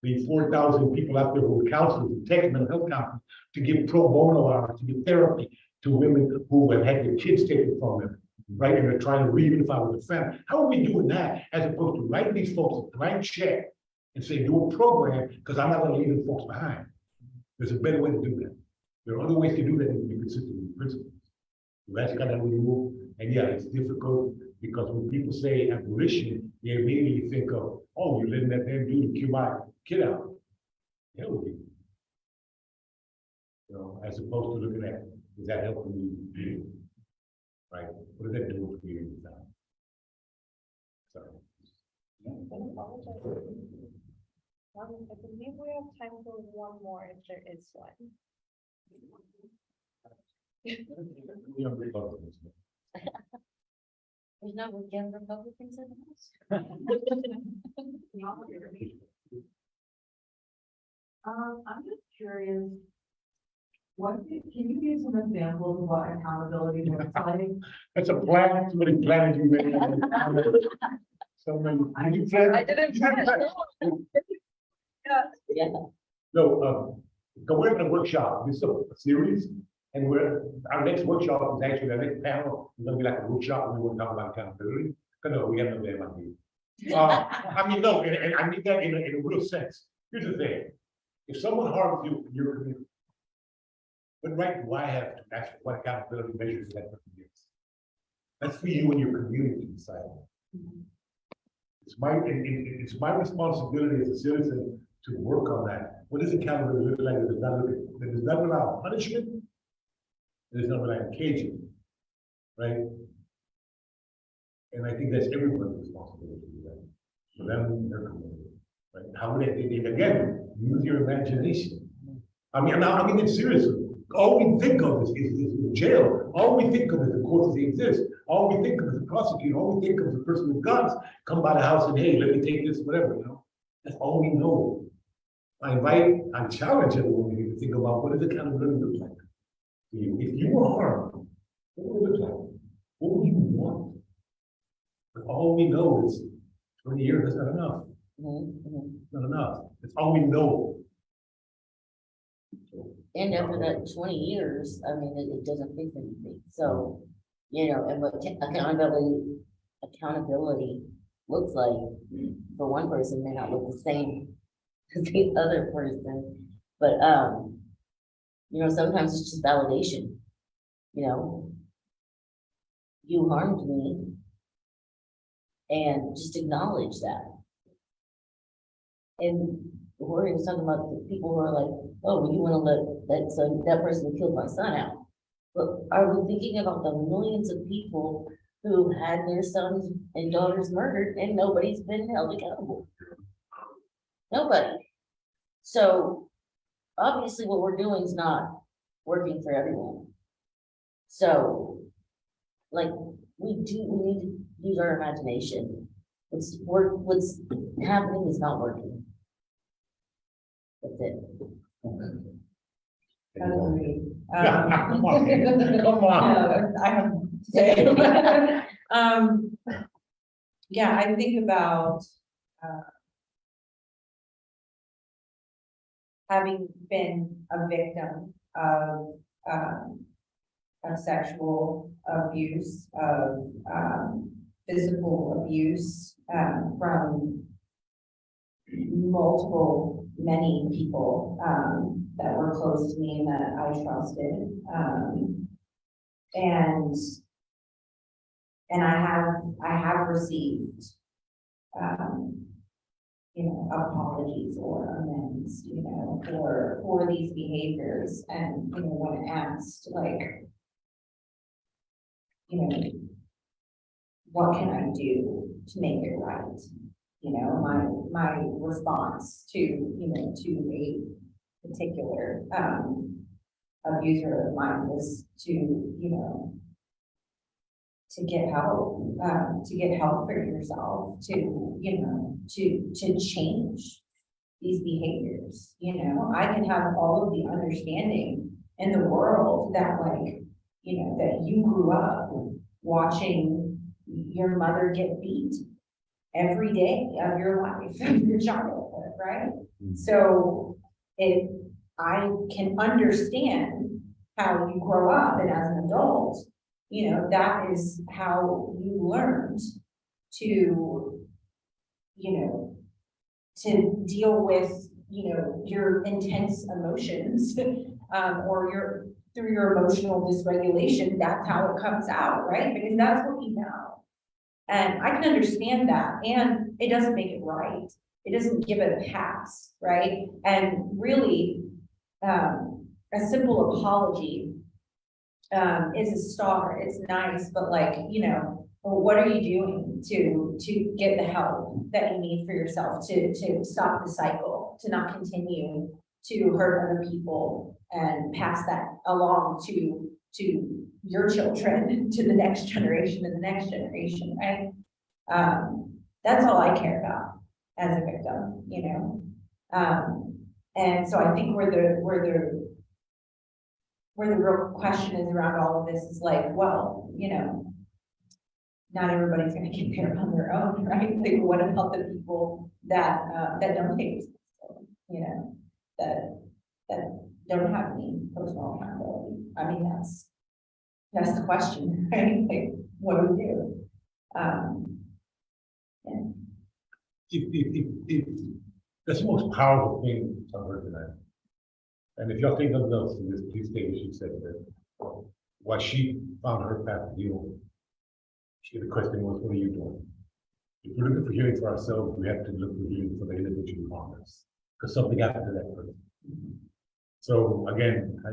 the 4,000 people out there who are counselors and tech mental health counselors to give pro bono hours, to give therapy to women who have had their kids taken from them, right? And they're trying to reunify with the family. How are we doing that as opposed to writing these folks a blank check and say, do a program because I'm not going to leave the folks behind? There's a better way to do that. There are other ways to do that and be consistent with principles. So that's kind of what we move. And yeah, it's difficult because when people say abolition, they immediately think of, oh, you're letting that damn dude kill my kid out. Hell with you. As opposed to looking at, is that helping you? Right? What is that doing for you now? Sorry. I believe we have time for one more if there is one. We don't really love this. There's no weekend Republicans in the house. I'm just curious, Can you give some examples of what accountability looks like? That's a plan, somebody planned you. Somebody, did you plan? I didn't plan it. Yeah, No, we're having a workshop, this is a series, and our next workshop is actually, the next panel, is gonna be like a workshop, and we're gonna talk about accountability. Cause no, we have no damn idea. I mean, no, and I mean that in a real sense. Here's the thing, if someone harms you, in your community, what right do I have to ask what accountability measures that person gets? That's for you and your community to decide. It's my responsibility as a citizen to work on that. What does accountability look like? It does not allow punishment. It does not allow caging, right? And I think that's everyone's responsibility to do that. For them and their community, right? How would they again use your imagination? I mean, it's seriously. All we think of is jail. All we think of is the courts that exist. All we think of is the prosecutor. All we think of is the person with guns come by the house and hey, let me take this, whatever, you know. That's all we know. I challenge everyone to think about what does accountability look like. If you were harmed, what would it look like? What would you want? But all we know is 20 years, that's not enough. Not enough. That's all we know. and after that 20 years, I mean, it doesn't fix anything, so, you know, and what accountability looks like for one person may not look the same as the other person, but, you know, sometimes it's just validation, you know, you harmed me, and just acknowledge that. And Jorge was talking about the people who are like, oh, well, you want to let that person who killed my son out. But are we thinking about the millions of people who had their sons and daughters murdered and nobody's been held accountable? Nobody. So obviously what we're doing is not working for everyone. So like we need to use our imagination. What's happening is not working. That's it. Agreed. Come on, come on. I have to say. Yeah, I think about, having been a victim of sexual abuse, of, physical abuse, from many people, that were close to me and that I trusted. And I have received, you know, apologies or amends, you know, for these behaviors. And, you know, when asked, like, you know, what can I do to make it right? You know, my response to, you know, to a particular abuser of mine was to, you know, to get help for yourself, to, you know, to change these behaviors. You know, I can have all of the understanding in the world that, like, you know, that you grew up watching your mother get beat every day of your life, of your childhood, right? So if I can understand how you grow up and as an adult, you know, that is how you learned to, you know, to deal with, you know, your intense emotions, or through your emotional dysregulation, that's how it comes out, right? Because that's what you know. And I can understand that, and it doesn't make it right. It doesn't give it a pass, right? And really, a simple apology is a start. It's nice, but, like, you know, well, what are you doing to get the help that you need for yourself to stop the cycle, to not continue to hurt other people and pass that along to your children, to the next generation and the next generation, right? That's all I care about as a victim, you know? And so I think where the where the real question is around all of this is like, well, you know, not everybody's gonna get there on their own, right? Like, what about the people that, that don't take responsibility, you know, that don't have any personal accountability? I mean, that's the question, right? Like, what do we do? Yeah. If that's the most powerful thing I've heard tonight. And if y'all think nothing else, in this, please take what she said that what she found her path to heal. The question was, what are you doing? If we're looking for healing for ourselves, we have to look for healing for the individual around us, because something happened to that person. So again, I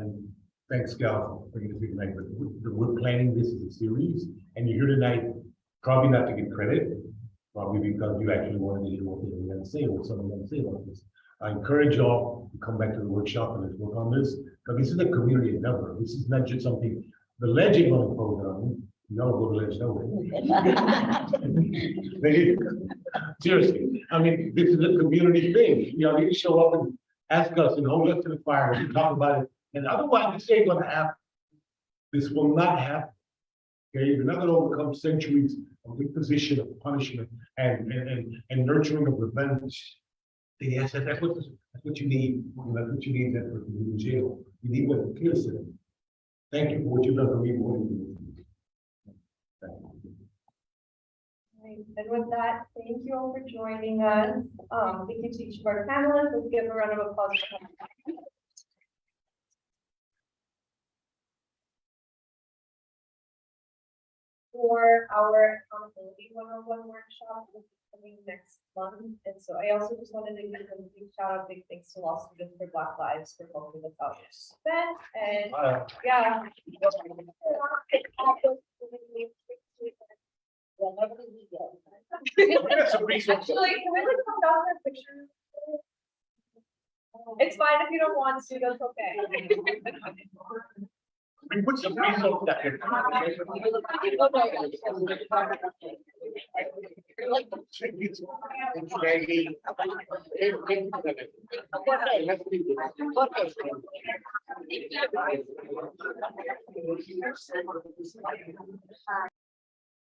thank Scal for bringing this tonight, but we're planning this as a series, and you're here tonight, probably not to get credit, probably because you actually wanted to hear what people are going to say, what someone's going to say about this. I encourage y'all to come back to the workshop and let's work on this, because this is a community endeavor. This is not just something the legend will impose on you. Y'all go to let us know. Seriously, I mean, this is a community thing. You know, you show up and ask us and hold us to the fire and talk about it. And otherwise, this ain't gonna happen. This will not happen. Okay, you're not gonna overcome centuries of imposition of punishment and nurturing of revenge. Yes, that's what you need. That's what you need. That's what you need in jail. You need what kills it. Thank you for what you've done for me. Right, and with that, thank you all for joining us. Thank you to each of our panelists. Let's give a round of applause. For our accountability one-on-one workshop, which is coming next month. And so I also just wanted to give a big shout out, big thanks to law students for Black Lives for helping us out with this event. And yeah. Actually, can we like come down for a picture? It's fine if you don't want to, that's okay. We put some resources back here. Maggie.